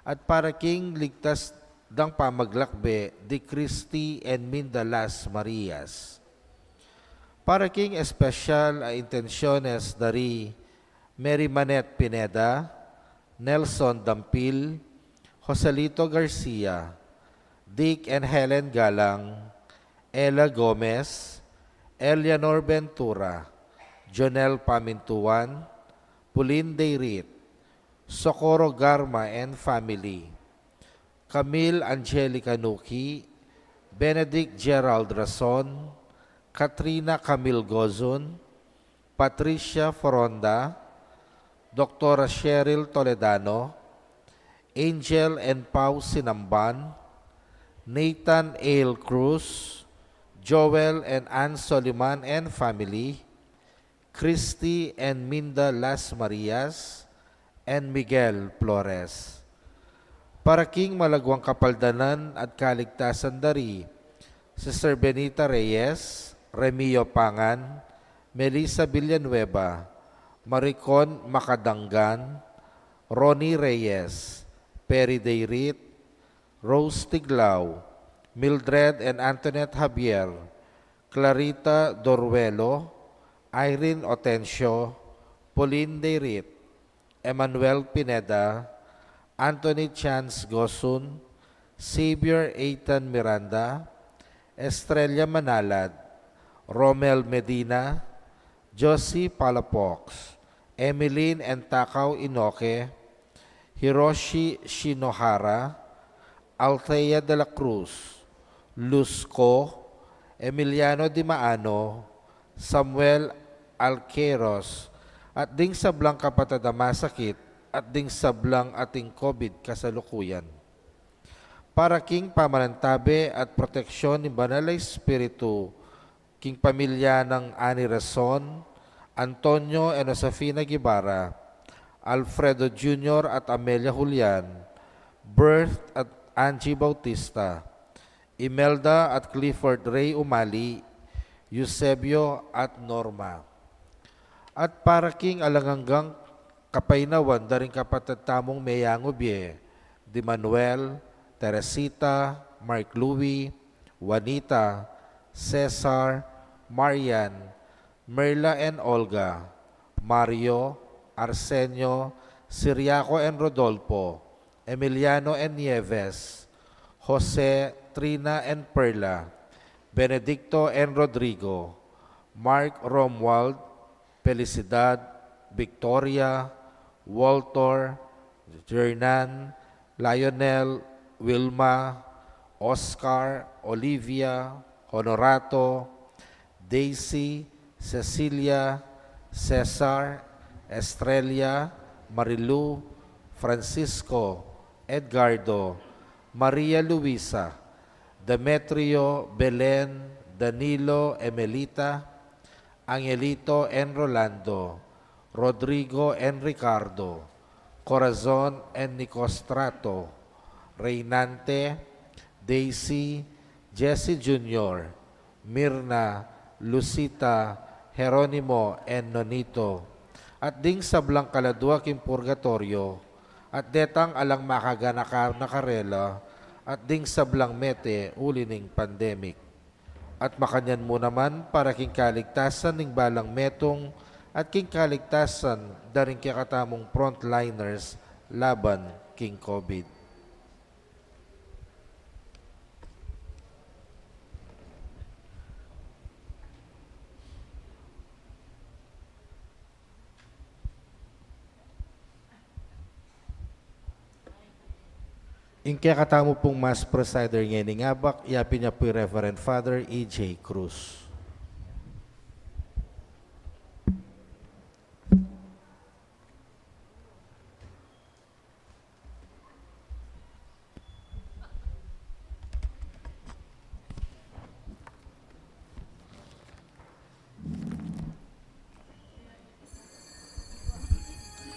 at para king ligtas dang pamaglakbe di Christi and Minda Las Marias. Para king espesyal a intensyones dari Mary Manet Pineda, Nelson Dampil, Joselito Garcia, Dick and Helen Galang, Ella Gomez, Eleanor Ventura, Jonel Pamintuan, Pauline Deirit, Socorro Garma and family, Camille Angelica Nuki, Benedict Gerald Rason, Katrina Camille Gozon, Patricia Foronda, Dr. Cheryl Toledano, Angel and Pau Sinamban, Nathan Ale Cruz, Joel and Ann Soliman and family, Christy and Minda Las Marias, and Miguel Flores. Para king malagwang kapaldanan at kaligtasan dari, Sister Benita Reyes, Remio Pangan, Melissa Villanueva, Maricon Makadanggan, Ronnie Reyes, Perry Deirit, Rose Tiglao, Mildred and Antoinette Javier, Clarita Doruelo, Irene Otencio, Pauline Deirit, Emmanuel Pineda, Anthony Chance Gosun, Xavier Ethan Miranda, Estrella Manalad, Romel Medina, Josie Palafox, Emeline and Takaw Inoke, Hiroshi Shinohara, Althea de la Cruz, Luzco, Emiliano Di Maano, Samuel Alqueros, at ding sablang kapatid masakit, at ding sablang ating COVID kasalukuyan. Para king pamalantabe at proteksyon ni Banal Espiritu, king pamilya ng Ani Rason, Antonio and Josefina Guevara, Alfredo Jr. at Amelia Julian, Berth at Angie Bautista, Imelda at Clifford Ray Umali, Eusebio at Norma. At para king alanganggang kapainawan daring kapatid tamong Meyango Bie, Di Manuel, Teresita, Mark Louie, Juanita, Cesar, Marian, Merla and Olga, Mario, Arsenio, Siriaco and Rodolfo, Emiliano and Nieves, Jose, Trina and Perla, Benedicto and Rodrigo, Mark Romuald, Felicidad, Victoria, Walter, Jernan, Lionel, Wilma, Oscar, Olivia, Honorato, Daisy, Cecilia, Cesar, Estrella, Marilu, Francisco, Edgardo, Maria Luisa, Demetrio, Belen, Danilo, Emelita, Angelito and Rolando, Rodrigo and Ricardo, Corazon and Nicostrato, Reynante, Daisy, Jesse Jr., Mirna, Lucita, Jeronimo, and Nonito, at ding sablang kaladwa king purgatorio, at detang alang makaganaka nakarela, at ding sablang mete ulining pandemic. At makanyan mo naman para king kaligtasan ning balang metong at king kaligtasan daring kakatamong frontliners laban king COVID. Ing kakatamo pong Mass Presider ngayon ngabak, yapin niya po yung Reverend Father E.J. Cruz.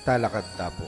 Talakad tapo.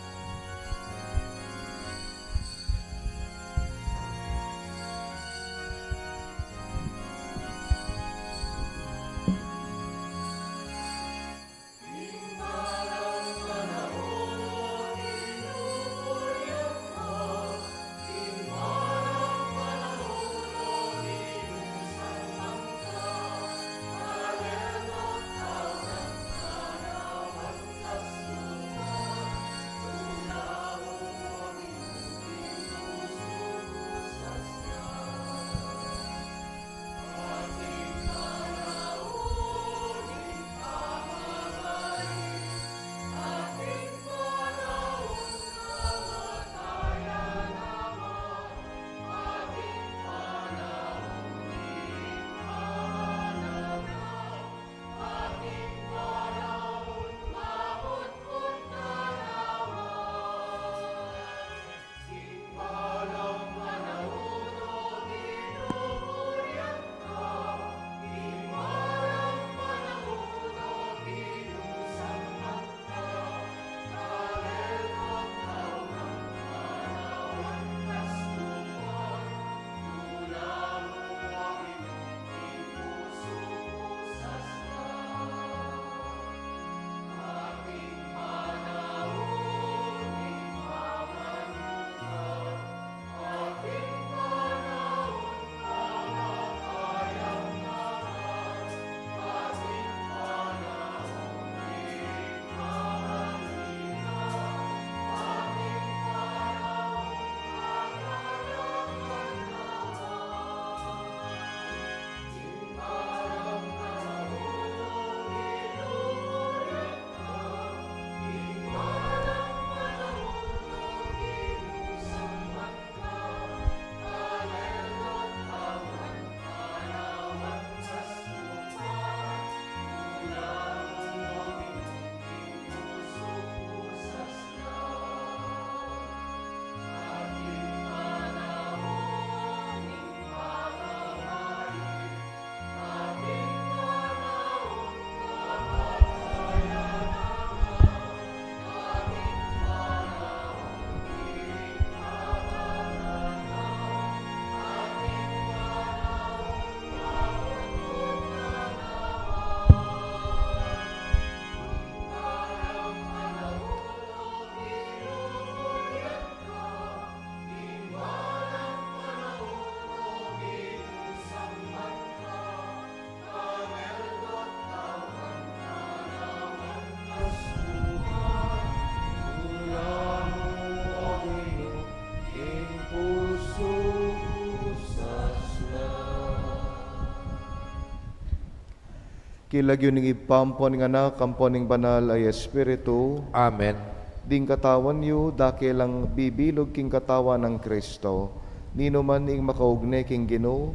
Kilagyo ning ipampon nga na kamponing banal ay Espiritu, Amen. ding katawan yu dakilang bibilog king katawan ng Kristo, nino man ing makaugne king Ginoo,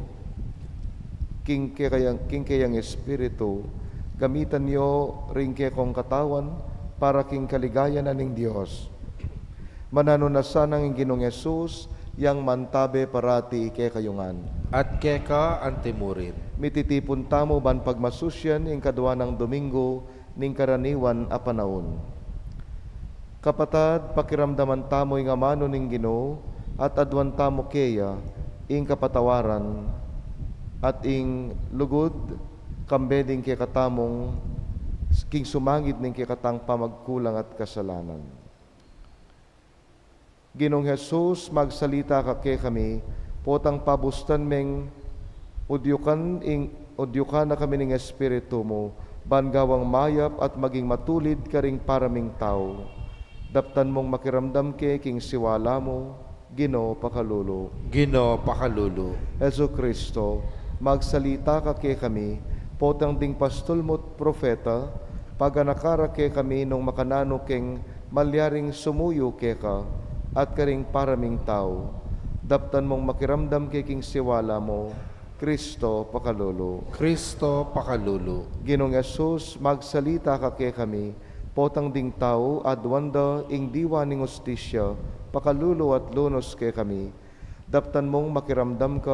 king kayang Espiritu, gamitan yo ring kong katawan para king kaligayan aning Dios. Manano na sanang ing Ginoong Yesus, yang mantabe parati ike kayungan. At keka antimurin. Mititipon tamo ban pagmasusyan ing kadwa ng Domingo ning karaniwan a panahon. Kapatad, pakiramdaman tamo ing amano ning Ginoo at adwan tamo keya ing kapatawaran at ing lugod kambeding kay katamong king sumangit ning kay katang pamagkulang at kasalanan. Ginong Jesus, magsalita ka kay kami, potang pabustan meng udyukan na kami ning Espiritu mo, bangawang mayap at maging matulid ka ring paraming tao. Daptan mong makiramdam ke king siwala mo, Ginoo pakalulo. Ginoo pakalulo. Hesu Kristo, magsalita ka kay kami, potang ding pastol mo't profeta, paganakara kay kami nung makanano keng malyaring sumuyo kay ka, at karing paraming tao. Daptan mong makiramdam kay king siwala mo, Kristo pakalulo. Kristo pakalulo. Ginong Yesus, magsalita ka kay kami, potang ding tao adwanda ing diwa ning hostisya, pakalulo at lunos kay kami. Daptan mong makiramdam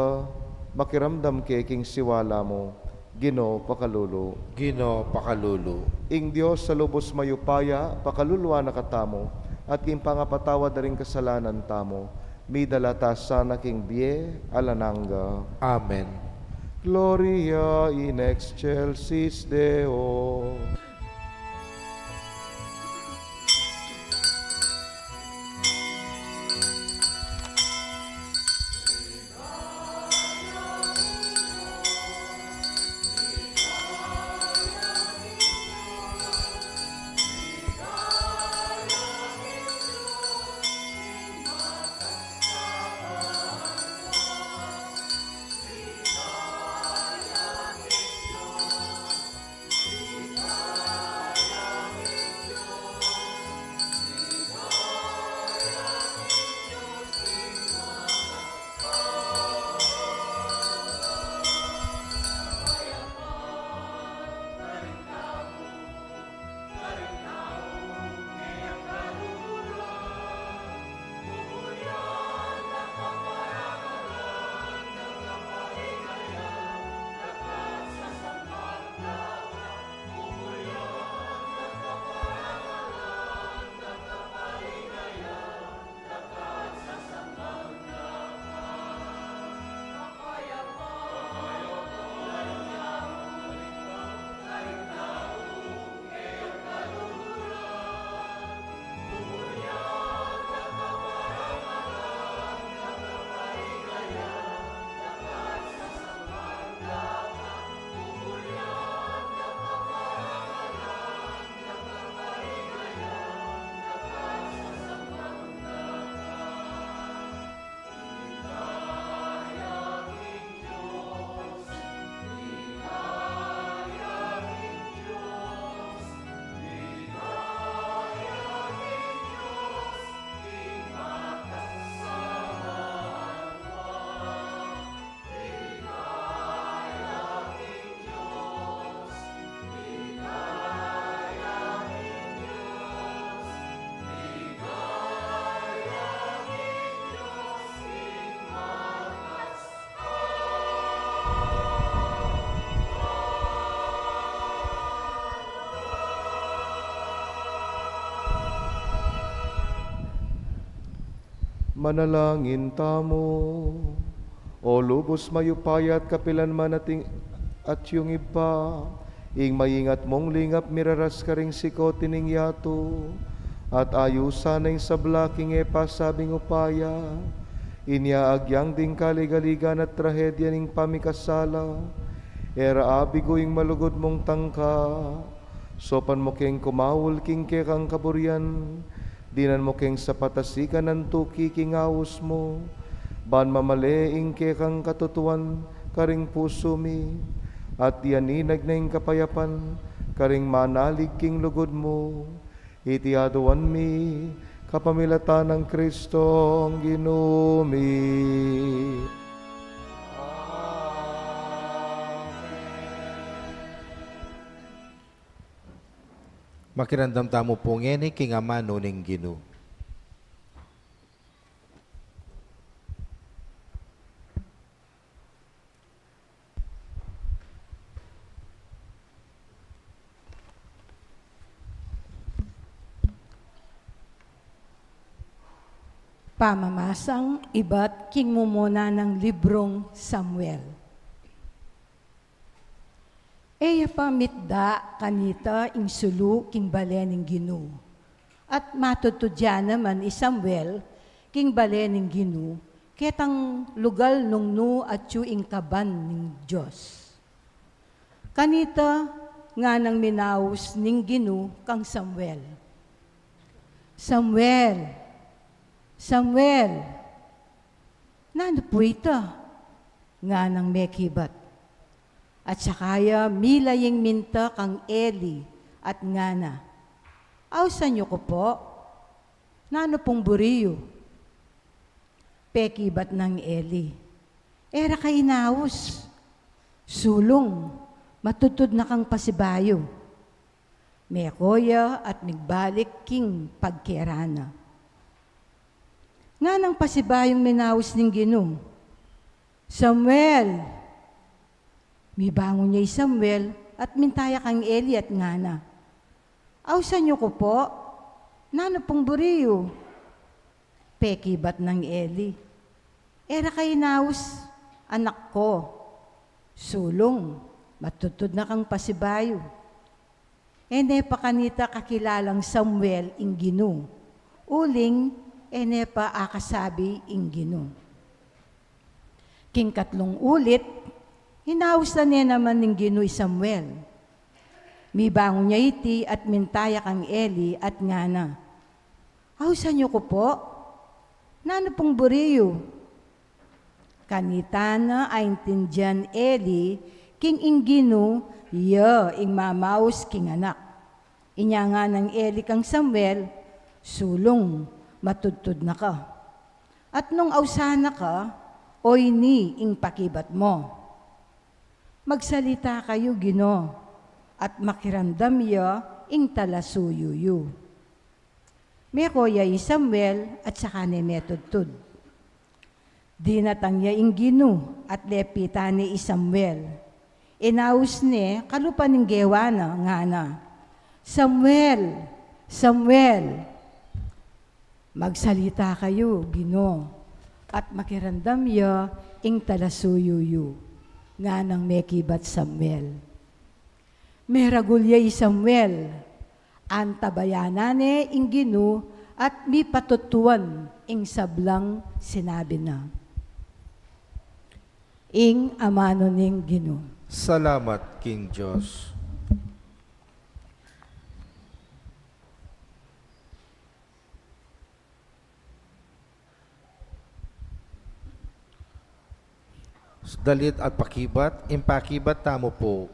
kay king siwala mo, Ginoo pakalulo. Ginoo pakalulo. Ing Dios sa lubos mayupaya, pakaluluwa na katamo, at king pangapatawad na rin kasalanan tamo, midalata sana king biye alananga. Amen. Gloria in excelsis Deo. Manalangin tamo. O lubos mayupayat kapilan man ating at yung iba, ing maingat mong lingap miraras ka ring siko tining yato, at ayusan ng sablaking pasabing upaya, inyaagyang ding kaligaligan at trahedya ning pamikasala, era abigo ing malugod mong tangka, sopan mo keng kumawul king kekang kaburian, dinan mo keng sapatasikan ng tuki king awos mo, ban mamaleing kekang katutuan karing puso mi, at yaninag na ing kapayapan, karing manalig king lugod mo, iti aduan mi, kapamilatan ng Kristong ginumi. Makirandam tamo po ngeni king amano ning Ginoo. Pamamasang iba't king mumuna ng librong Samuel. Eya pamitda kanita ing sulu king balen ng Ginoo. At matutudya naman ni Samuel king balen ng Ginoo, ketang lugal nung nu at yu ing kaban ng Diyos. Kanita nga nang minaus ning Ginoo kang Samuel. Samuel, Samuel, nano po ito? Nga nang mekibat. At sakaya milaying minta kang Eli at ngana. Awsan niyo ko po, nano pong buriyo? Pekibat ng Eli. Era kay naus, sulong, matutod na kang pasibayo. Mekoya at migbalik king pagkerana. Nga nang pasibayong minaus ning Ginoo. Samuel! Mibangon niya Samuel at mintaya kang Eli at ngana. Awsan niyo ko po, nano pong buriyo? Pekibat ng Eli. Era kay naus, anak ko, sulong, matutod na kang pasibayo. Ene pa kanita kakilalang Samuel ing Ginoo. Uling, ene pa akasabi ing Ginoo. King katlong ulit, hinaus na niya naman ng Ginoo Samuel. Mibangon niya iti at mintaya kang Eli at ngana. Awsan niyo ko po, nano pong buriyo? Kanita na ay intindihan Eli, king ing Ginoo, ing mamaus king anak. Inya nga ng Eli kang Samuel, sulong, matudtod na ka. At nung awsana ka, oy ni ing pakibat mo. Magsalita kayo, Ginoo, at makirandam ya ing talasuyuyu. Mekoya Samuel at saka ni metudtud. Dinatang ya ing Ginoo at lepita ni Samuel. Inaus ni kalupan ng gewana nga na. Samuel, Samuel, magsalita kayo, Ginoo, at makirandam ya ing talasuyuyu. Nga nang mekibat Samuel. Meragulya Samuel, antabayanane ing Ginoo at mi patutuan ing sablang sinabi na. Ing amano ning Ginoo. Salamat, King Diyos. Dalit at pakibat, impakibat tamo po.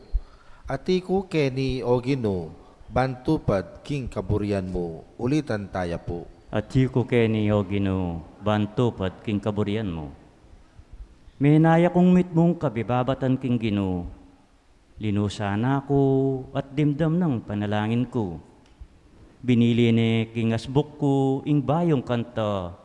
Atiku Kenny o Ginoo, bantupad king kaburian mo, ulitan taya po. At ko Kenny o Ginoo, bantupad king kaburian mo. Minaya kong mitmong kabibabatan king Ginoo, linusana ko at dimdam ng panalangin ko. Binili ni king asbuk ko ing bayong kanta,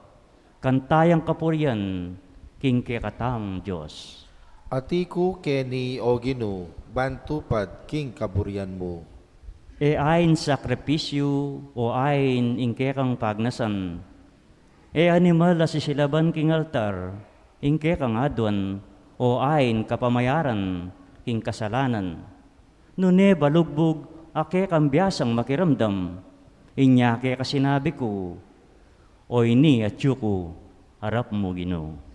kantayang kapurian king kekatam Diyos. Atiku Kenny o Ginoo, bantupad king kaburian mo. E ain sakripisyo o ain ingkekang pagnasan. E animal asisilaban king altar, ingkekang adwan o ain kapamayaran king kasalanan. Nune balugbog ake kang biyasang makiramdam, inya ke kasinabi ko, o ini at yuko, harap mo Ginoo.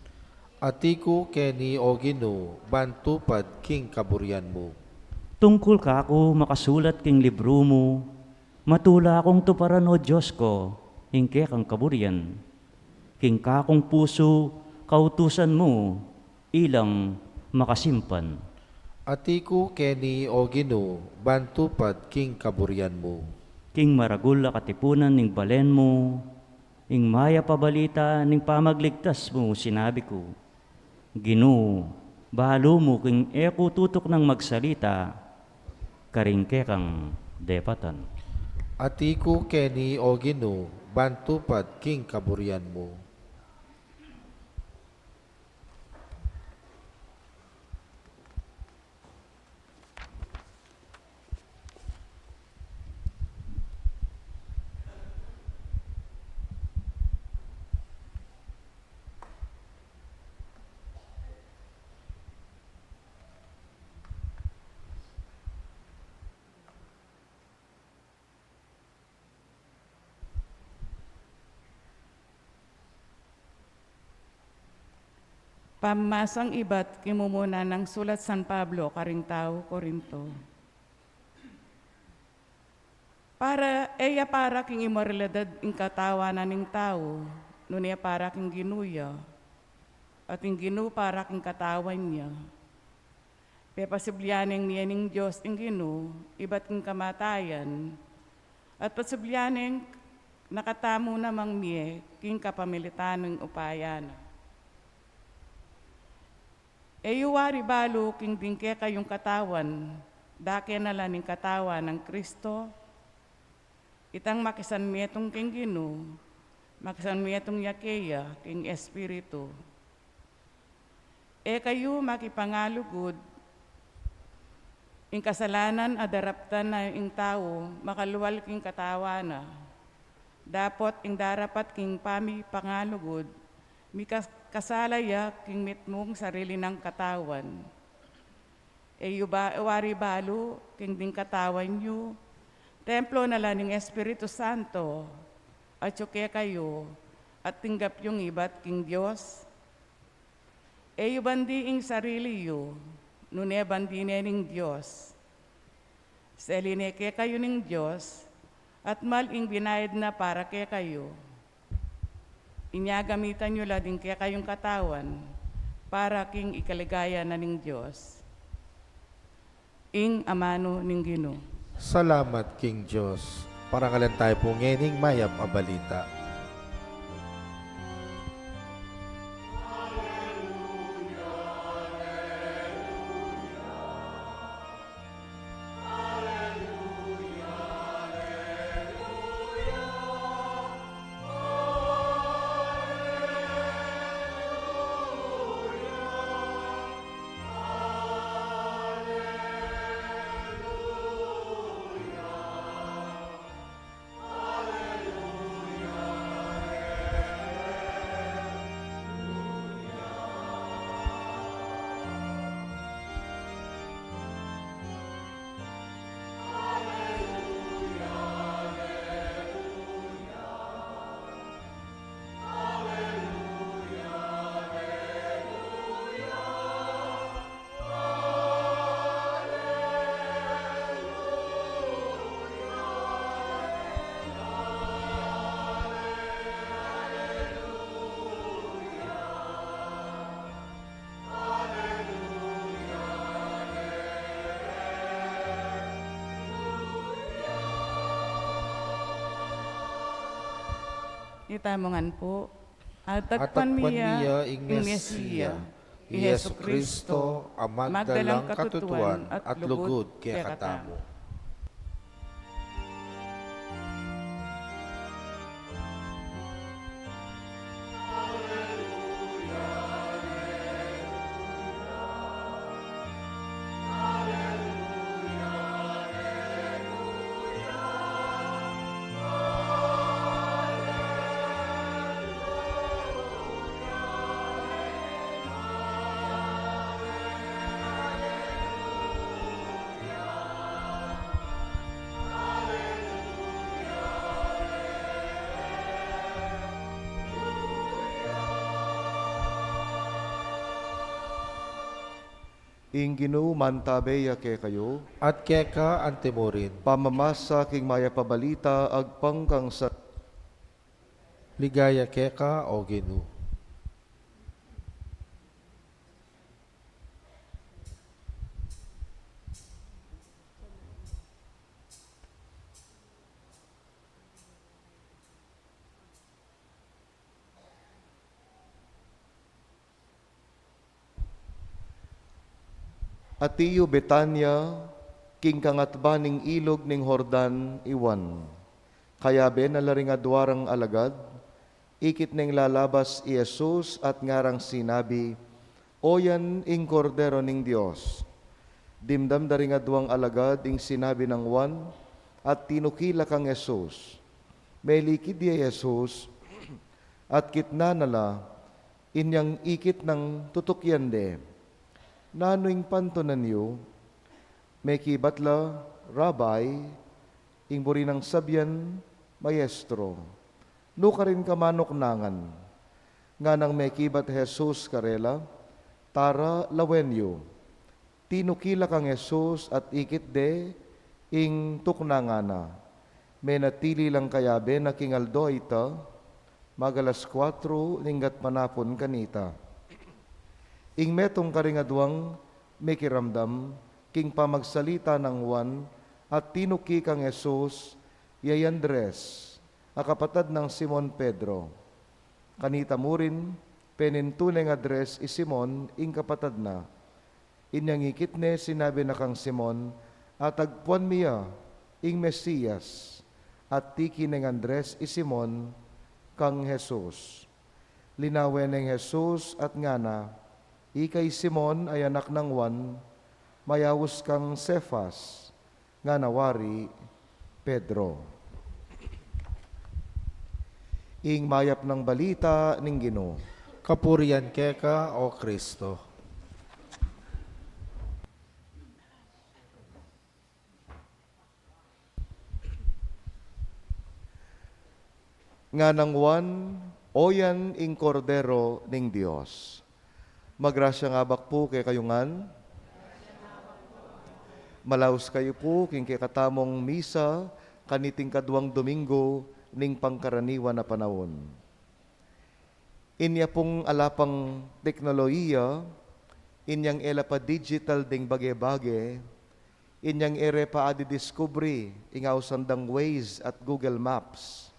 Atiku Kenny o Ginoo, bantupad king kaburian mo. Tungkol ka ako makasulat king libro mo, matula akong tuparan o Diyos ko, hingke kang kaburian. King kakong puso, kautusan mo, ilang makasimpan. Atiku keni o Ginoo, bantupad king kaburian mo. King maragul a katipunan ning balen mo, ing maya pabalita ning pamagligtas mo, sinabi ko. Ginoo, bahalo mo king eko tutok ng magsalita, karingke kang depatan. Atiku keni o Ginoo, bantupad king kaburian mo. Pamasang iba't kimumuna ng sulat San Pablo, karing tao, Korinto. Para king imoralidad ing katawanan ning tao, nunia para king ginuya, at ing ginu para king katawan niya. Pepasiblyaning niya ning Diyos ing ginu, iba't king kamatayan, at pasiblyaning nakatamo namang miye, king kapamilitan ng upayan. Eyuwari balo king dingke kayong katawan, dake na laning katawan ng Kristo, itang makisan mietong king ginu, makisan mietong yakeya king Espiritu. E kayo makipangalugod, ing kasalanan adaraptan na ing tao, makaluwal king katawana, dapot ing darapat king pami pangalugod, kasalaya king mitmong sarili ng katawan. Wari balo king ding katawan nyo, templo na laning Espiritu Santo, at yuke kayo, at tinggap yung iba't king Diyos. Bandi ing sarili yo, nune bandi ning Diyos. Selineke kayo ning Diyos, at mal ing binayad na para ke kayo. Inyagamitan nyo lading kaya kayong katawan para king ikaligaya na ning Diyos. Ing amano ning Ginoo. Salamat King Diyos. Parangalan tayo po ngening mayam a balita. Itamongan po. At Atakpan tagpan niya ing ing Mesiya, Mesiya, Yesu Kristo, ang magdalang katutuan at lugod kaya katamo. Ing Ginoo mantabeya ke kayo, At keka ang timurin, pamamasa king maya pabalita agpangkang sa ligaya keka o Ginoo. At iyo Betanya, king kangatba ning ilog ning Hordan iwan. Kaya ben nalaring adwarang alagad, ikit ning lalabas i Jesus at ngarang sinabi, Oyan ing kordero ning Dios. Dimdam daring adwang alagad ing sinabi ng Juan, at tinukila kang Jesus. May likid di Jesus, at kitna nala, inyang ikit ng tutukyan de. Nanoing pantunan niyo, may kibatla, Rabbi, ing buri ng sabyan, Maestro. No ka rin kamanoknangan, nga nang may kibat Jesus karela, tara lawenyo. Tinukila kang Jesus at ikit de, ing tuknangana. May natili lang kayabe na kingaldo ita, magalas 4, linggat manapon kanita. Ing metong karingadwang may kiramdam, king pamagsalita ng Juan, at tinuki kang Jesus, yay Andres, akapatad ng Simon Pedro. Kanita mo rin, penintuneng address i Simon, ing kapatad na. Inyang ikit ne, sinabi na kang Simon, at agpuan miya, ing Mesiyas, at tiki ng Andres i Simon, kang Jesus. Linawen ng Jesus at ngana, ikay Simon ay anak ng Juan, mayawos kang Cephas, nga nawari Pedro. Ing mayap ng balita ning Ginoo. Kapurian keka o Kristo. Nga ng Juan, oyan ing kordero ning Dios. Magrasya nga bak po kay kayungan. Malaos kayo po king kay katamong misa kaniting kadwang Domingo ning pangkaraniwan na panahon. Inya pong alapang teknolohiya, inyang ela pa digital ding bage-bage, inyang ere pa adi-discovery ingaw sandang Waze at Google Maps.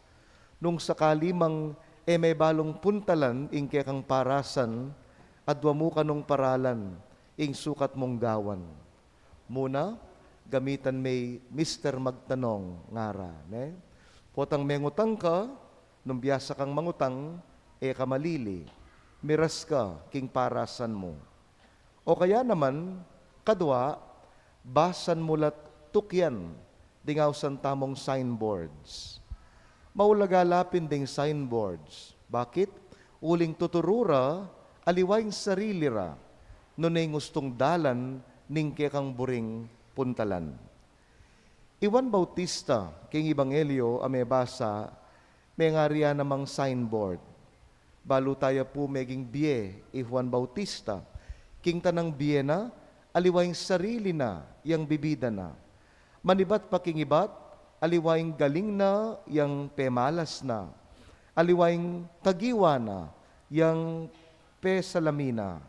Nung sakali mang may balong puntalan ing kang parasan, adwa mo kanong paralan, ing sukat mong gawan. Muna, gamitan may Mr. Magtanong ngara. Ne? Potang mengutang ka, nung biyasa kang mangutang, kamalili, miras ka king parasan mo. O kaya naman, kadwa, basan mulat tukyan, dingaw san tamong signboards. Maulagalapin ding signboards. Bakit? Uling tuturura, aliwaing sarili ra, nunay gustong dalan, ning kang buring puntalan. Iwan Bautista, king Ebanghelyo, amebasa, may ngariya namang signboard. Balu tayo po meging biye, Juan Bautista, king tanang biye na, aliwaing sarili na, yang bibida na. Manibat pa king ibat, aliwaing galing na, yang pemalas na. Aliwaing tagiwa na, yang pesalamina.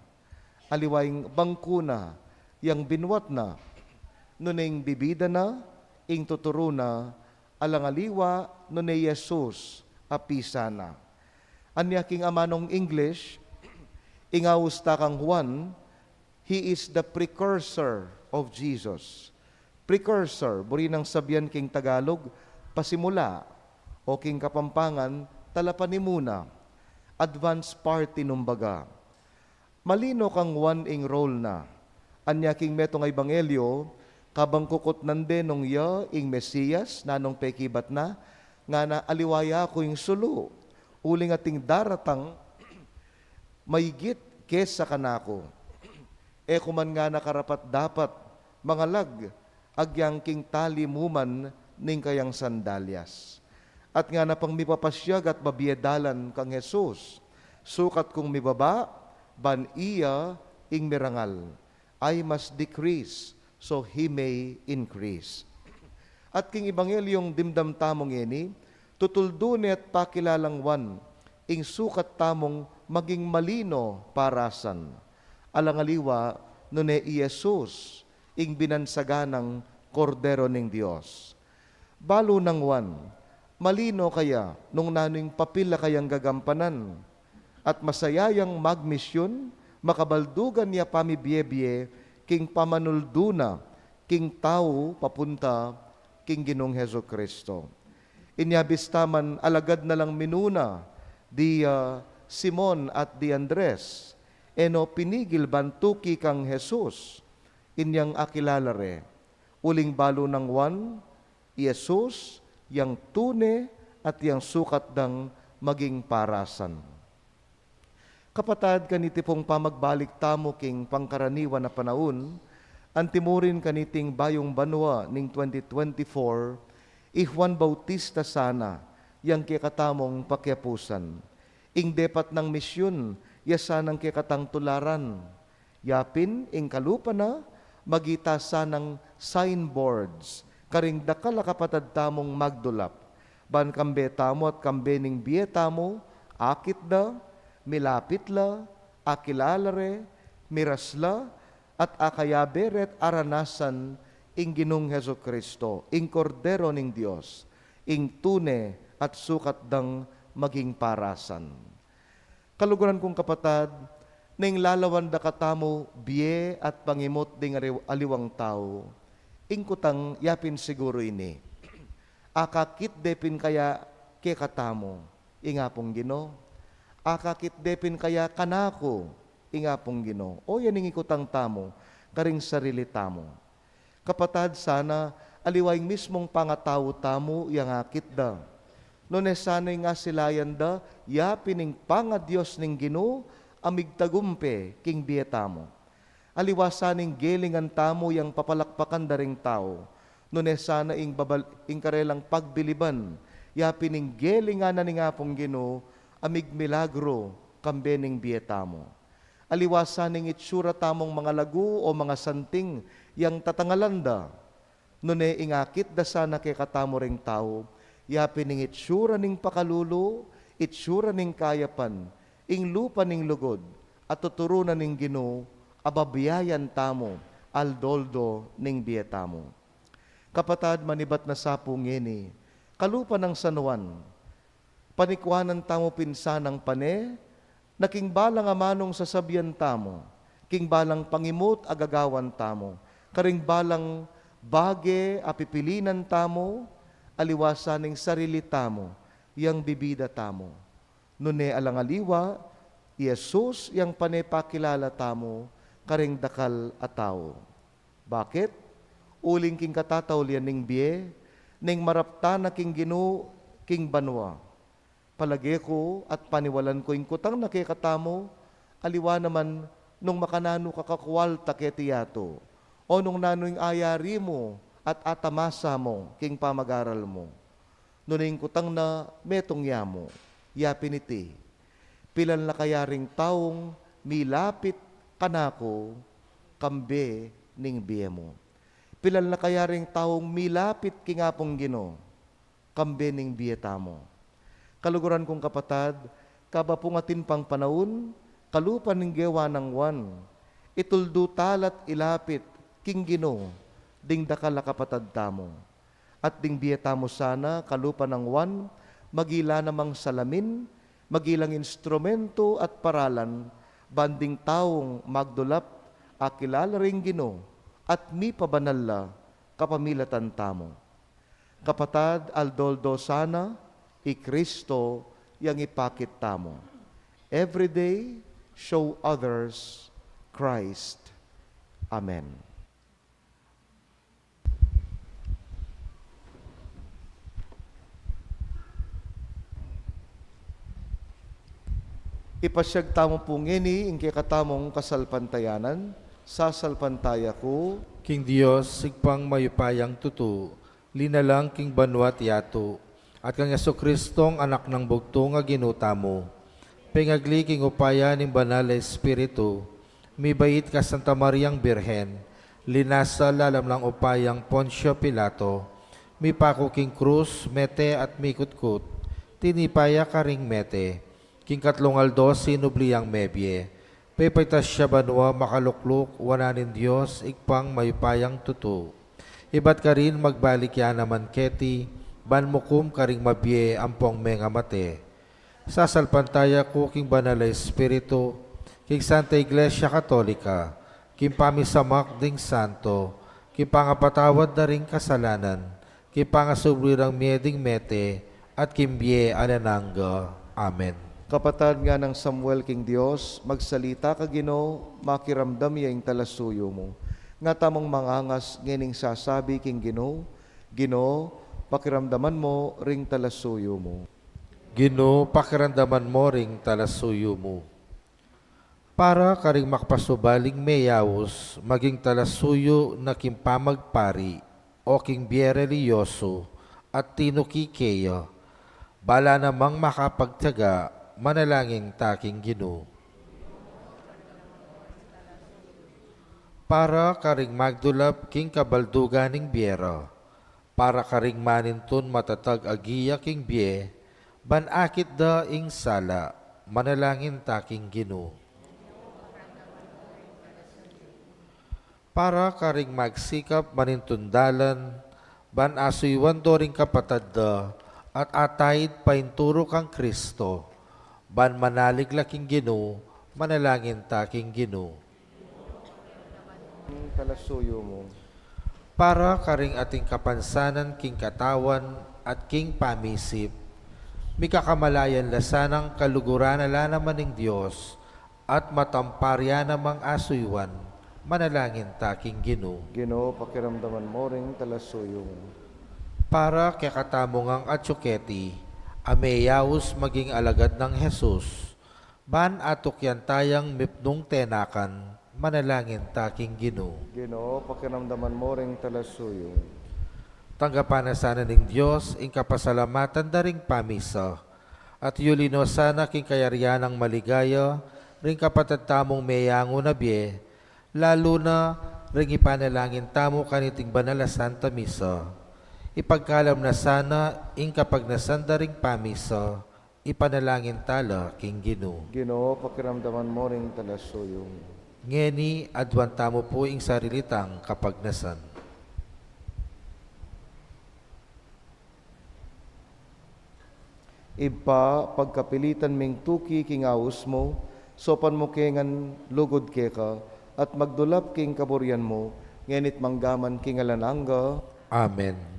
Aliwaing bangko na, yang binwat na. Nuning bibida na, ing tuturo na, alangaliwa nunay Jesus apisa na. Anya king amanong English, ingawusta kang Juan, he is the precursor of Jesus. Precursor, buri ng sabyan king Tagalog, pasimula, o king Kapampangan, talapanimuna, advance party numbaga. Malino kang Juan ing role na, anya king metong Ebanghelyo, kabang kukot nande nung ya ing Mesiyas, nanong pekibat na, nga na aliwaya ko ing sulu, uling ating daratang, maigit kesa kanako. Kuman nga nakarapat dapat, mga lag, agyang king tali muman ning kayang sandalyas. At nga na pang mipapasyag at babiedalan kang Jesus, sukat kong mibaba, ban iya ing mirangal, I must decrease, so He may increase. At king Ebanghelyong dimdam tamong ini, tutulduni at pakilalang Juan, ing sukat tamong maging malino parasan. Alangaliwa, nune Jesus, ing binansaganang kordero ning Dios. Balo ng Juan, malino kaya nung naning papila kayang gagampanan, at masayayang magmisyon, makabaldugan niya pamibiyebye, king pamanulduna, king tao papunta, king Ginong Heso Kristo. Inyabis taman alagad na lang minuna, di Simon at di Andres, eno pinigil bantuki kang Jesus, inyang akilalare, uling balo ng wan, Jesus, yang tune at yang sukat dang maging parasan. Kapatad, kaniti pong pamagbalik tamo king pangkaraniwan na panahon, antimurin kaniting bayong banwa ning 2024, Juan Bautista sana, yang kikatamong pakyapusan. Ing depat ng misyon, yasanang kikatang tularan. Yapin, ing kalupa na, magita sanang signboards, karing dakala kapatad tamong magdulap. Ban kambe tamo at kambe ning biye tamo, akit da, milapit la, akilalare, mirasla, at akayaberet aranasan ing Ginong Heso Kristo, ing kordero ning Dios, ing tune at sukat dang maging parasan. Kaluguran kong kapatad, ning lalawan da katamo biye at pangimot ding aliwang tao, ing kutang yapin siguro ini, akakit depin kaya ke katamo, ingapong Gino, akakit depin kaya kanako, ingapong Gino, o yan ing ikutang tamo, karing sarili tamo. Kapatad, sana aliway mismong pangatawo tamo yang akit da. Nune sana nga silayan da, yapin ing pangadiyos ning Gino, amig tagumpe king bietamo. Aliwasaning gelingan tamo yang papalakpakan daring tao. Nune sana ing karelang pagbiliban, yapin ing gelingan na ning apong Gino, amig milagro kambening bietamo. Aliwasaning itsura tamong mga lagu o mga santing yang tatangalanda. Nune ingakit da sana kay katamo ring tao, yapin ing itsura ning pakalulo, itsura ning kayapan, ing lupa ning lugod, at tuturunan ning Ginoo, ababiyayan tamo, aldoldo ning bietamo. Kapatad, manibat na sapong ngini, kalupa ng Sanuan, panikwanan tamo pinsanang pane, naking balang amanong sasabyan tamo, king balang pangimot agagawan tamo, karing balang bage apipilinan tamo, aliwasaning sarili tamo, yang bibida tamo. Nune alangaliwa, Jesus yang panepakilala tamo, karing dakal ataw. Bakit? Uling king katataw liyan ning biye, ning marapta na king Ginoo, king banwa. Palagi ko at paniwalan ko ing kutang nakikatamo, aliwa naman nung makanano kakakwal taketiyato, o nung nanoing ayari mo at atamasa mo king pamag-aral mo. Nuning kutang na metong yamo, yapiniti, pilan na kayaring taong milapit kanako, kambe ning biye mo. Pilan na kayaring taong milapit kingapong Gino, kambe ning biye tamo. Kaluguran kong kapatad, kabapungatin pang panahon, kalupan ng gewa ng wan, ituldu talat ilapit, king Ginoo, ding dakala kapatad tamo. At ding bieta mo sana, kalupan ng wan, magila namang salamin, magilang instrumento at paralan, banding taong magdulap, akilala ring Ginoo, at mi pabanalla, kapamilatan tamo. Kapatad, aldoldo sana, i-Kristo yang ipakit tamo. Every day, show others Christ. Amen. Ipasyag tamo pong ini, ingke katamong kasalpantayanan, sasalpantaya ko, King Dios, sigpang mayupayang tutu, linalang king banwat yato, at kang Yesu-Kristong anak ng bugto nga ginuta mo. Pengagli king upaya ning banal na Espiritu, mibait ka Santa Mariang Birhen, linasa lalam ng upayang Poncio Pilato, mipako king krus, mete at mikutkut, tinipaya ka ring mete, king katlong aldos sinubliyang mebye, pepaitas siya banwa makalukluk, wananin Diyos, ikpang mayupayang tutu. Ibat ka rin magbalik ya naman keti, banmukum karing mabye ampong menga mate. Sasalpantaya ko king banal na Espiritu, king Santa Iglesia Katolika, kimpamisamak ding santo, kipangapatawad na ring kasalanan, kipangasubrirang mieding mete, at kimbye ananangga. Amen. Kapatad nga ng Samuel king Dios, magsalita ka Ginoo, makiramdam yaing talasuyo mo. Nga tamong mangangas ngining sasabi king Ginoo, Ginoo, pakiramdaman mo ring talasuyo mo. Ginoo, pakiramdaman mo ring talasuyo mo. Para karing makpasubaling mayawos, maging talasuyo na kimpamagpari, o king biere liyoso, at tinukikeya, bala namang makapagtyaga, manalangin taking Ginoo. Para karing magdulap king kabalduganing biera, para karing maninton matatag agiya king bie, banakit da ing sala, manalangin taking Ginoo. Para karing magsikap manintundalan, ban asuywan do ring kapatad da, at atayid painturo kang Kristo, ban manalig laking Ginoo, manalangin taking Ginoo. Talasuyo mo. Para karing ating kapansanan king katawan at king pamisip, mikakamalayan lasanang kaluguran na naman ng Diyos, at matamparya namang asuywan, manalangin taking Ginoo. Ginoo, pakiramdaman mo ring talasuyo mo. Para kay katamungang atsuketi, ameyawos maging alagad ng Jesus, ban atok yan tayang mipnong tenakan, manalangin taking Ginoo. Ginoo, pakiramdaman mo ring talasuyo. Tanggapan na sana ng Diyos, ing kapasalamatan da ring pamisa, at yulino sana king kayaryan ng maligaya, ring kapatid tamong mayango na biye, lalo na ring ipanalangin tamo kaniting banal na Santa Misa. Ipagkalam na sana, ing kapag nasanda ring pamisa, ipanalangin tala king Ginoo. Ginoo, pakiramdaman mo ring talasuyo. Ngeni, adwan tamo po ing sarilitang kapagnasan. Iba, pagkapilitan ming tuki king awos mo, sopan mo kengan lugod keka, at magdulap king kaburyan mo, ngenit manggaman king alanangga. Amen.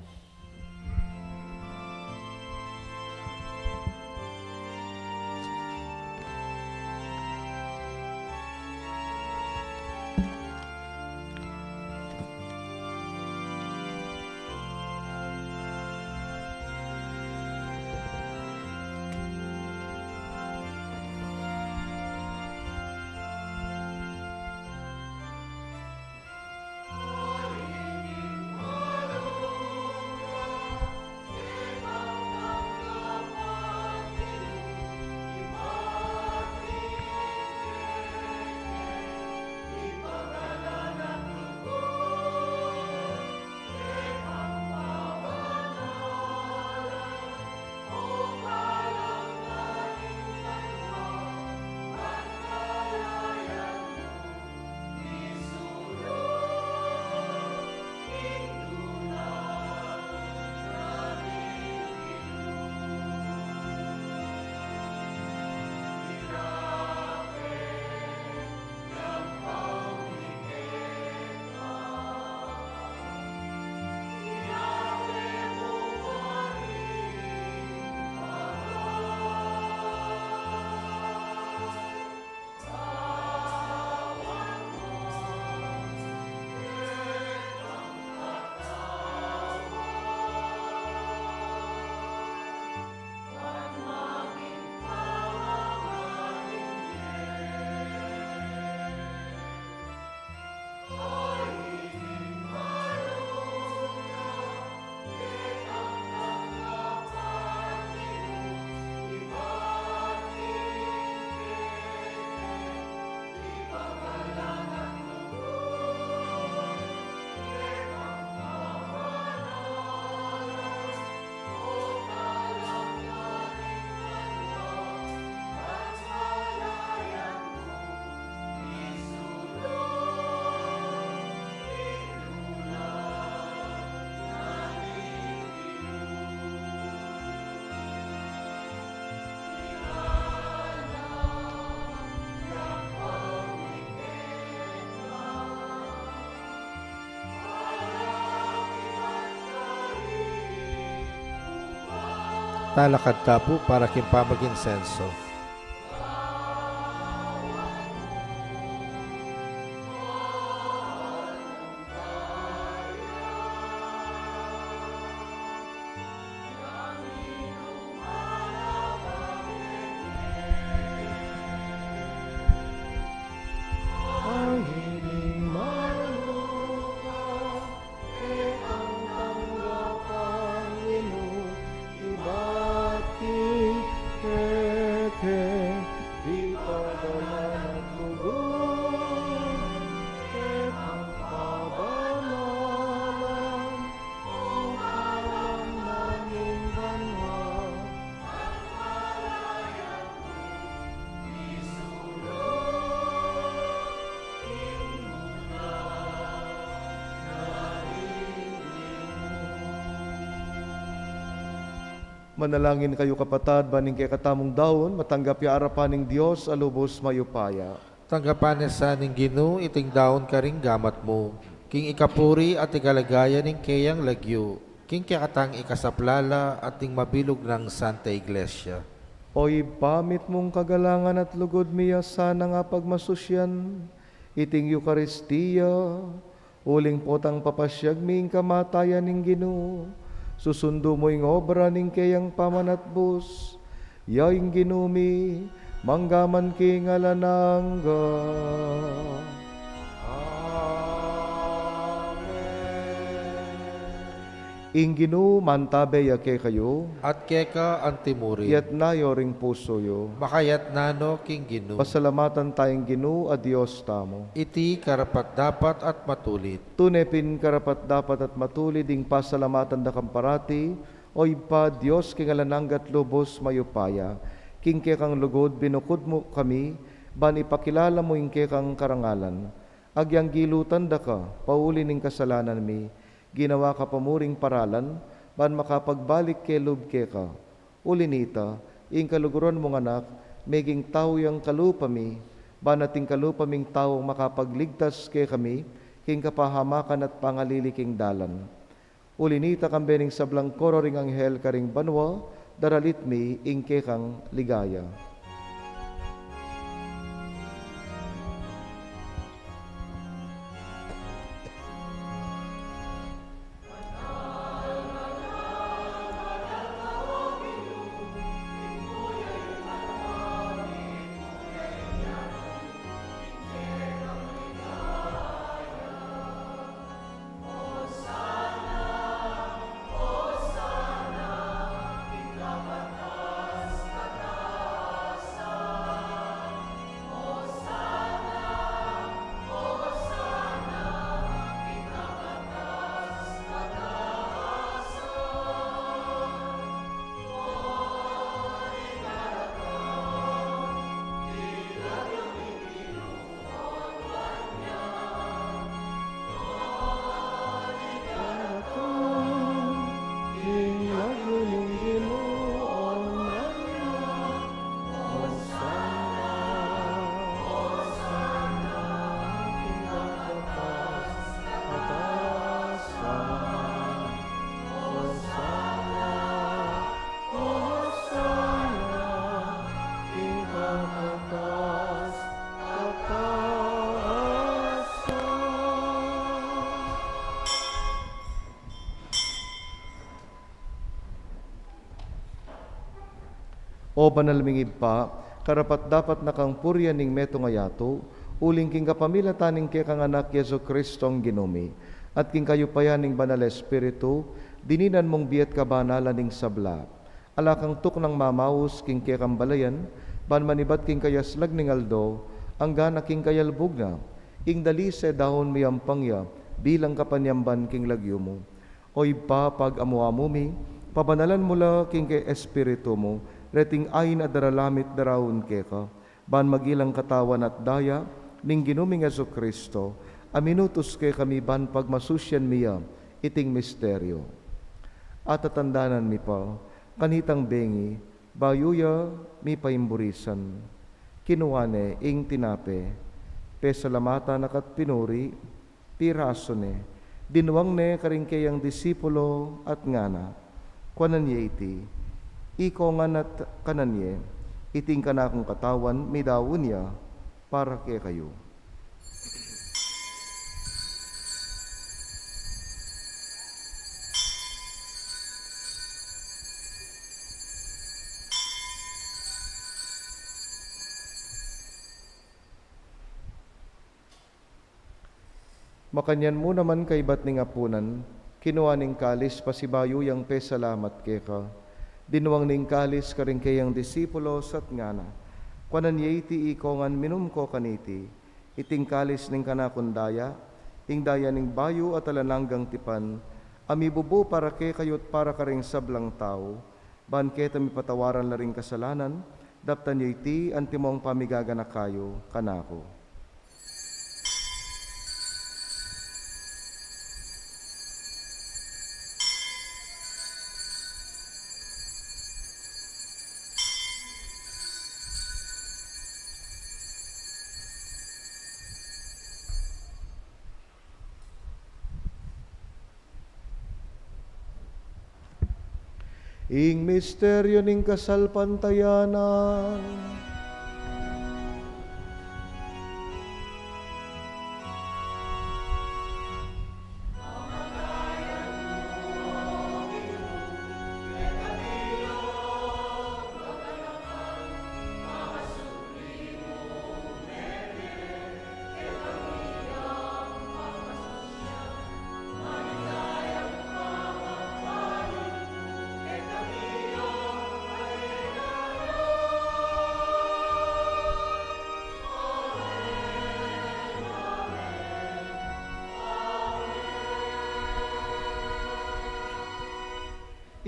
talakad tapo para kimpamagin senso. Manalangin kayo kapatad, baning kay katamong daon, matanggap ya arapaning Dios, alubos mayupaya. Tanggapan sa ning Ginoo iting daon karing gamat mo. King ikapuri at ikalagaya ning kayang lagyo. King kakatang ikasaplala at ning mabilog ng Santa Iglesia. Oy pamit mong kagalangan at lugod miya sana nga pagmasusyan, iting Eukaristiya, uling potang papasyag ming kamatayan ning Ginoo. Susundo mo yung obra ning kayang pamanatbus, yaing ginumi, manggaman ki ngalanangga. Inginu mantabe yake kayo, At keka antimuri. yat nayo ring puso yo. Makayat nano King Ginoo. Pasalamatan tayong Ginoo a Dios tamo. Iti karapat dapat at matulit. Tunepin karapat dapat at matuli ding pasalamatan da kamparati, oy pa Dios kingalananggat lubos mayupaya. King kang lugod binukod mo kami, ban ipakilala mo ing kang karangalan. Agyang gilutan da ka, pauli ning kasalanan mi, ginawa ka pamuring paralan, ban makapagbalik kay lub ka. Ulinita, ing kaluguran mong anak, meging tao yang kalupami, ban ating kalupaming tao makapagligtas kay kami, king kapahamakan at pangaliliking dalan. Ulinita kang bening sablang koro ring anghel karing banwa, daralit mi ing kang ligaya. O banalmingib pa, karapat dapat nakang purya ning meto ngayato, uling king kapamila taning kay kang anak Yesu Kristong ginumi, at king kayo payaning banal Espiritu, dininan mong biyat kabanalan ning sabla. Alakang tuk ng mamaus king kay kang balayan, ban manibat king kayaslag ning aldo, ang gana king kayalbog na, ing dalise dahon miyampangya, bilang kapanyamban king lagyo mo. Oy pa pag amuamumi, pabanalan mula king kay Espiritu mo, reting ayin at daralamit darawon keka, ban magilang katawan at daya, ning ginuming Yesu Kristo, aminutos kay kami ban pagmasusyan miya, iting misteryo. At tatandanan mi pa, kanitang bengi, bayuya mi paimburisan, kinuwane ing tinape, pesalamatan akat pinuri, piraso ne, dinuwang ne karing kayang disipulo at ngana, kwanan niya iti, iko nga at kananye, iting ka na akong katawan, may daon niya, para kay kayo. Makanyan mo naman kay bat ning apunan, kinuha ning kalis pasibayo yang pesalamat keka. Dinuwang ning kalis karing kayang disipulos at ngana. Kwanan iti ikongan minum ko kaniti, iting kalis ning kanakundaya, ing daya ning bayo at alananggang tipan, amibubo para kay kayot para karing sablang tao, ban keta mi patawaran la ring kasalanan, daptan iti antimong pamigagana kayo kanako. Ing misteryo ning kasalpantayanan,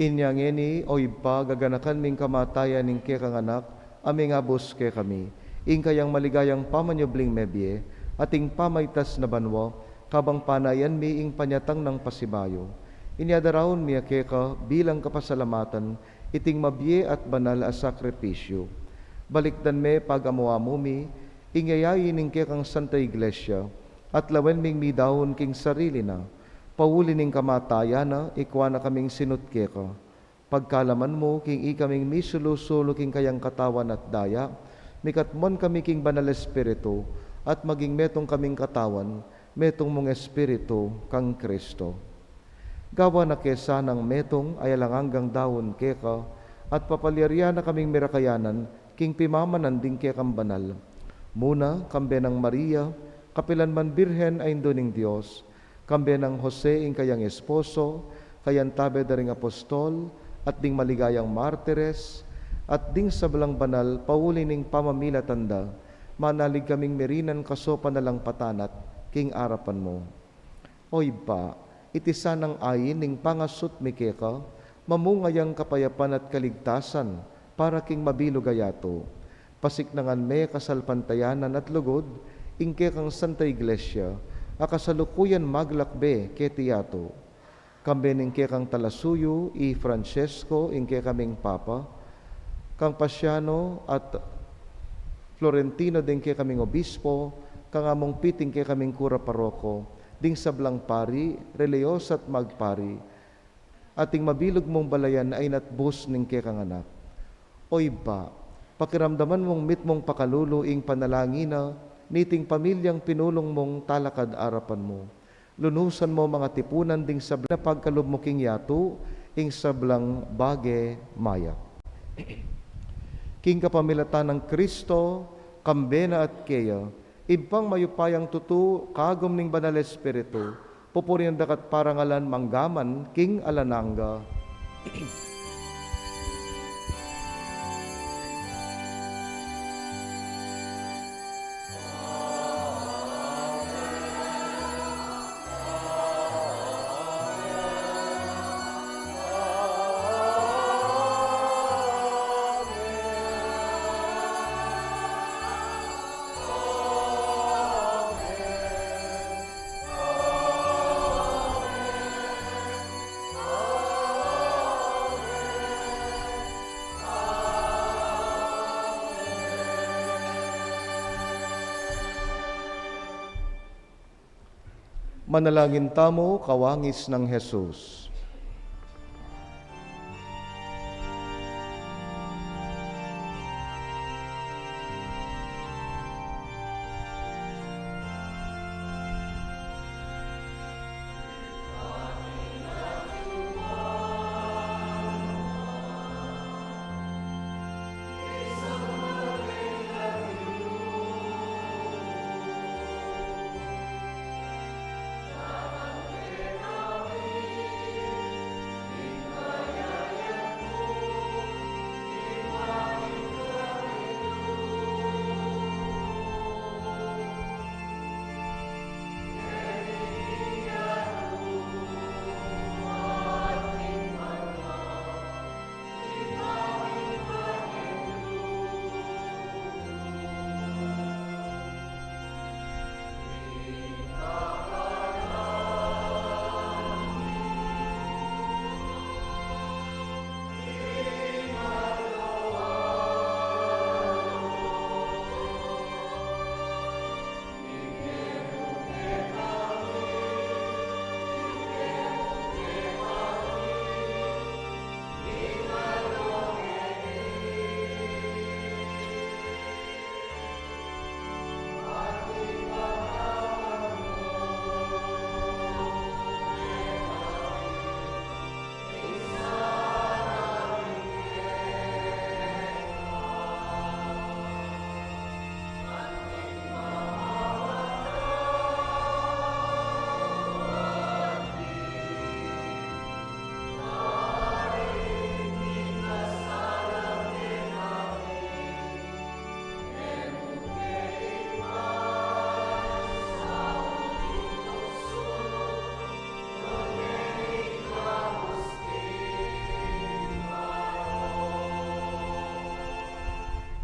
inyang eni o iba gaganakan ming kamatayan ning kekang anak, aming abos ke kami. Ing kayang maligayang pamanyobling mebye, ating pamaytas na banwa, kabang panayan mi ing panyatang ng pasibayo. Inyadarawon mi keka bilang kapasalamatan, iting mabye at banal a sakripisyo. Balikdan me pag-amuwa mo mi, ingyayayin ning kekang Santa Iglesia, at lawen ming midahon king sarili na, pauli ning kamatayan na, ikwa na kaming sinutke ka. Pagkalaman mo, king ikaming misulo-sulo king kayang katawan at daya, mikatmon kami king banal espiritu, at maging metong kaming katawan, metong mong espiritu kang Kristo. Gawa na kesa ng metong ayalang hanggang dawon keka, at papalyarya na kaming mirakayanan, king pimamanan ding kekang banal. Muna, kambe ng Maria, kapilan man birhen ay ning Diyos, kambe ng Jose ing kayang esposo, kayan tabe daring apostol, at ding maligayang martires, at ding sablang banal, pauli ning pamamila tanda, manalig kaming merinan kaso panalang patanat, king arapan mo. Oy ba, iti sanang ayin ning pangasut mikeka, mamungayang kapayapan at kaligtasan, para king mabilugayato. Pasiknangan me kasalpantayanan at lugod, ingke kang Santa Iglesia, akasalukuyan maglakbe ketiyato. Kambe ningke kang Talasuyo, i Francesco, ingke kaming Papa, kang Pasiano at Florentino dingke kaming Obispo, kang among piting ke kaming Kura Paroko, ding sablang pari, reliyos at magpari, ating mabilog mong balayan ay natbus ningke kang anak. Oy ba, pakiramdaman mong mit mong pakalulu ing panalangina, niting pamilyang pinulong mong talakad arapan mo. Lunusan mo mga tipunan ding sablang pagkalub mo king yato, ing sablang bage maya. King kapamilatan ng Kristo, kambena at keya, ibang mayupayang tutu, kagom ning banal espiritu, pupurian dakat parangalan manggaman, king alananga. Manalangin tamo, kawangis ng Jesus.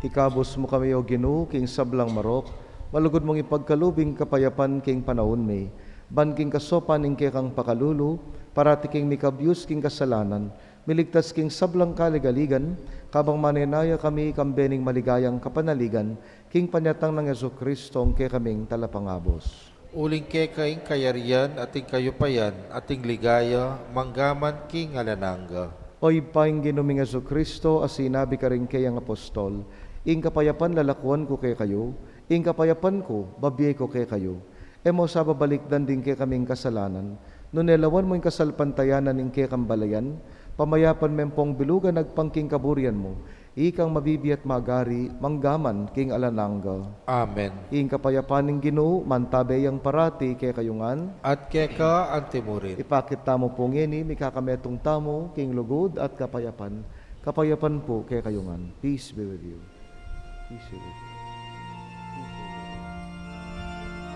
Ikabos mo kami o Ginoo king sablang marok, malugod mong ipagkalubing kapayapan king panahon may, ban king kasopan ing kang pakalulu, parati king mikabyus king kasalanan, miligtas king sablang kaligaligan, kabang manenaya kami kambening maligayang kapanaligan, king panyatang ng Yesu Kristo ang kaming talapangabos. Uling kaing kayarian ating kayupayan, ating ligaya, manggaman king alananga. Oy paing ginuming Yesu Kristo, as sinabi ka rin kayang apostol, ing kapayapan lalakuan ko kay kayo, ing kapayapan ko, babiyay ko kay kayo. Emo sa babalikdan din kay kaming kasalanan, nunelawan mo ing kasalpantayanan ing kay kambalayan, pamayapan mempong bilugan nagpangking kaburian mo, ikang mabibiyat magari, manggaman king alananga. Amen. Ing kapayapan ng Ginoo, mantabay ang parati kay kayungan, At keka antimurin. ipakit tamo po ngini, mikakametong tamo, king lugod at kapayapan. Kapayapan po kay kayungan. Peace be with you. Peace be with you.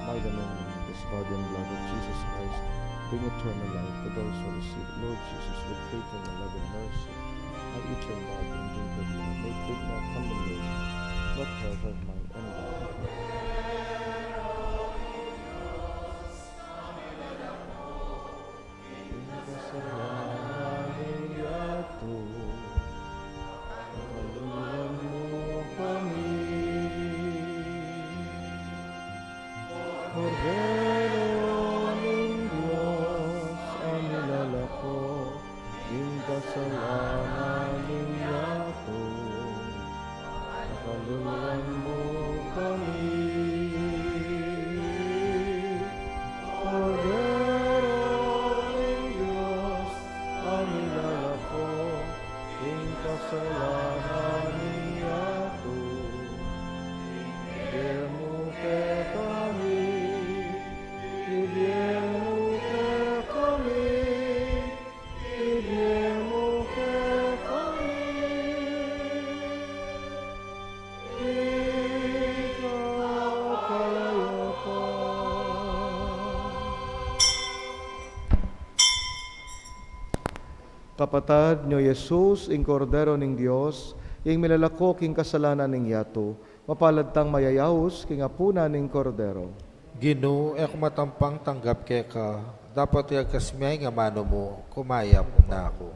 By the name of this body and blood of Jesus Christ, bring eternal life to those who receive it. Lord Jesus, with faith and love and mercy, I eat your body and drink your blood. May drink not condemnation, but health of mind and life. Cordero ng Diyos, ang nilalako, yung kasalanan ng yato, nakaluluan mo kami. Cordero ng Diyos, ang nilalako, yung kasalanan ng yato, bigyan mo kay kami. Kapatad nyo Jesus, ing kordero ning Dios, ing milalako king kasalanan ning yato, mapalad tang mayayawos king apuna ning kordero. Ginoo, ek matampang tanggap keka, dapat yagkasmiyay nga mano mo, kumayap na ako.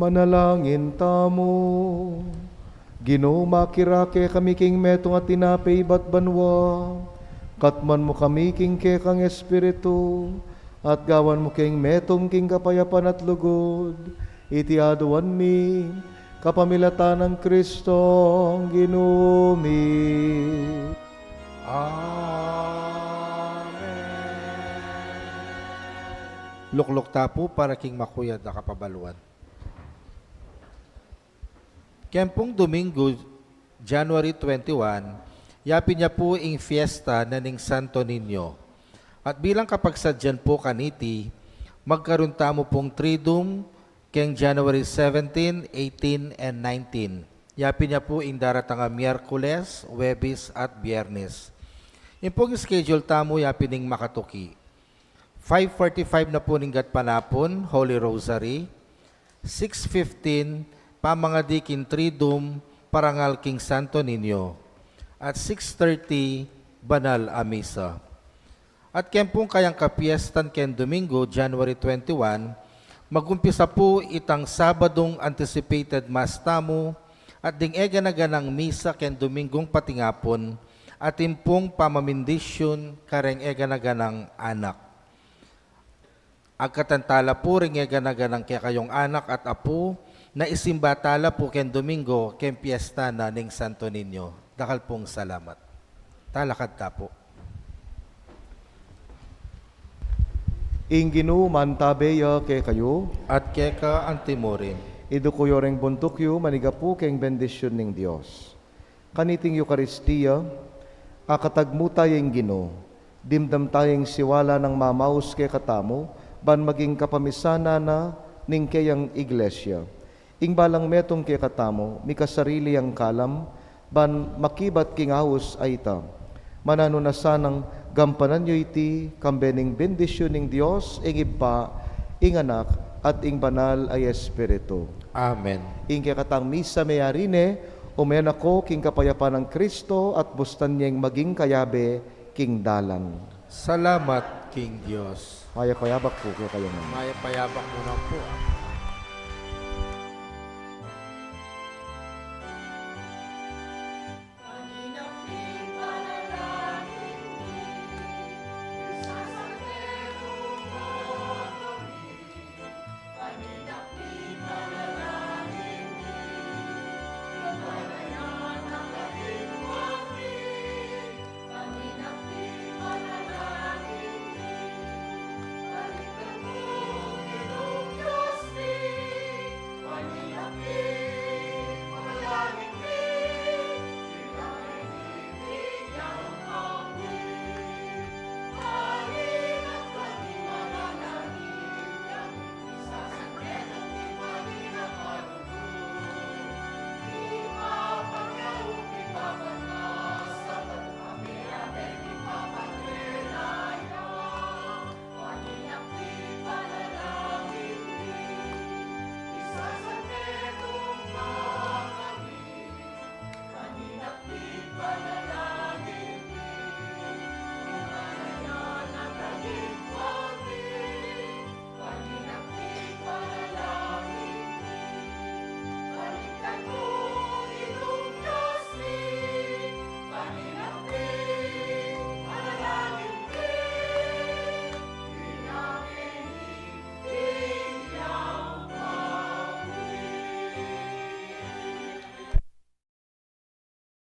Manalangin tamo. Ginoo makirake kami king metong at tinapay bat banwa. Katman mo kami king ke kang espiritu. At gawan mo king metong king kapayapan at lugod. Iti aduan mi kapamilatan ng Kristo Ginoo mi. Luklok tapo para king makuyad na kapabaluan. Kempong Domingo, January 21, yapin niya po ing fiesta na ning Santo Niño. At bilang kapagsadyan po kaniti, magkaroon tamo pong Triduum keng January 17, 18, and 19. Yapin niya po ing daratang Miyerkules, Webis at Biyernes. Yung pong schedule tamo yapin ning makatuki. 5:45 na po ning gatpanapon, Holy Rosary. 6:15, pamangadikin Triduum, parangal king Santo Niño. At 6:30, banal a misa. At kempong kayang kapiestan ken Domingo, January 21, magumpisa po itang Sabadong anticipated Mass tamo at ding eganaganang misa ken Domingong patingapon at impong pamamindisyon kareng eganaganang anak. Agkatantala po ring eganaganang kaya kayong anak at apo na isimbatala po ken Domingo ken piesta na ning Santo Niño. Dakal pong salamat. Talakad ta po. Inginu mantabeya ke kayo. At keka antimorin. Idu ko yoreng buntukyo manigapu keng bendisyon ning Dios. Kaniting Eucharistia, akatagmuta yung Ginoo. Dimdam tayong siwala ng mamaus ke katamo, ban maging kapamisana na ning kayang iglesia. Ing balang metong ke katamo, mikasarili ang kalam, ban makibat king ahus ay ita. Manano na sanang gampanan nyo iti kambening bendisyon ning Dios, ing iba, ing anak, at ing banal ay espiritu. Amen. Ing katang misa mayarine, umen ako king kapayapan ng Kristo at bustan niyang maging kayabe king dalan. Salamat, King Diyos. Maya payabak po kayo naman. Maya payabak mo na po.